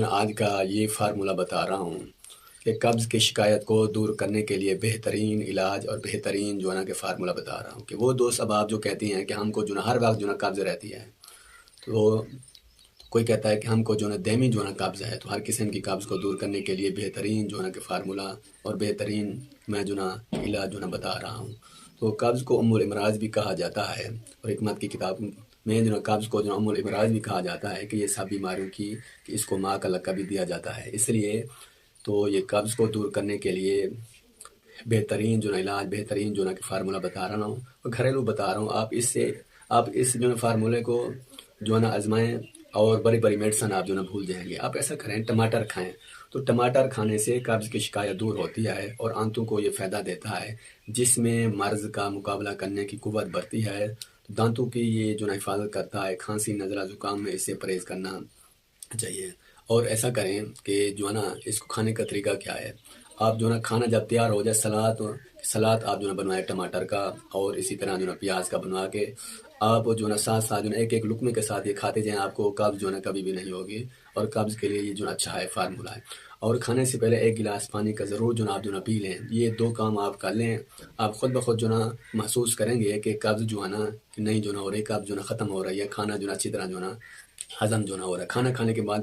آج کا یہ فارمولہ بتا رہا ہوں کہ قبض کی شکایت کو دور کرنے کے لیے بہترین علاج اور بہترین جو ہے نا کہ فارمولہ بتا رہا ہوں کہ وہ دوست اب آپ جو کہتی ہیں کہ ہم کو جو ہے ہر وقت جو ہے قبض رہتی ہے، تو کوئی کہتا ہے کہ ہم کو جو ہے دائمی جو ہے قبض ہے، تو ہر قسم کی قبض کو دور کرنے کے لیے بہترین جو ہے کہ فارمولہ اور بہترین میں جو ہے علاج جو ہے بتا رہا ہوں۔ تو قبض کو ام الامراض بھی کہا جاتا ہے، اور حکمت کی کتاب میں جو ہے قبض کو جو ام الامراض بھی کہا جاتا ہے کہ یہ سب بیماریوں کی کہ اس کو ماں کا لقب بھی دیا جاتا ہے۔ اس لیے تو یہ قبض کو دور کرنے کے لیے بہترین جو ہے علاج، بہترین جو ہے کہ فارمولہ بتا رہا ہوں اور گھریلو بتا رہا ہوں۔ آپ اس جو ہے فارمولے کو جو ہے نا آزمائیں، اور بڑی بڑی میڈیسن آپ جو ہے نا بھول جائیں گے۔ آپ ایسا کریں، ٹماٹر کھائیں، تو ٹماٹر کھانے سے قبض کی شکایت دور ہوتی ہے اور آنتوں کو یہ فائدہ دیتا ہے، جس میں مرض کا مقابلہ کرنے کی قوت بڑھتی ہے، دانتوں کی یہ جو ہے حفاظت کرتا ہے، کھانسی نزلہ زکام میں اس سے پرہیز کرنا چاہیے۔ اور ایسا کریں کہ جو ہے نا اس کو کھانے کا طریقہ کیا ہے، آپ جو ہے نا کھانا جب تیار ہو جائے، سلاد آپ جو ہے بنوائیں ٹماٹر کا، اور اسی طرح جو ہے پیاز کا بنوا کے آپ جو ہے نا ساتھ ساتھ جو ہے ایک ایک لقمے کے ساتھ یہ کھاتے جائیں، آپ کو قبض جو ہے کبھی بھی نہیں ہوگی، اور قبض کے لیے یہ جو ہے اچھا ہے فارمولہ ہے۔ اور کھانے سے پہلے ایک گلاس پانی کا ضرور جو ہے آپ جو ہے پی لیں۔ یہ دو کام آپ کر لیں، آپ خود بخود جو ہے محسوس کریں گے کہ قبض جو ہے نا نہیں جو ہے ہو رہی، قبض جو ہے ختم ہو رہی ہے، کھانا جو ہے اچھی طرح جو ہے ہضم جو ہے ہو رہا ہے۔ کھانا کھانے کے بعد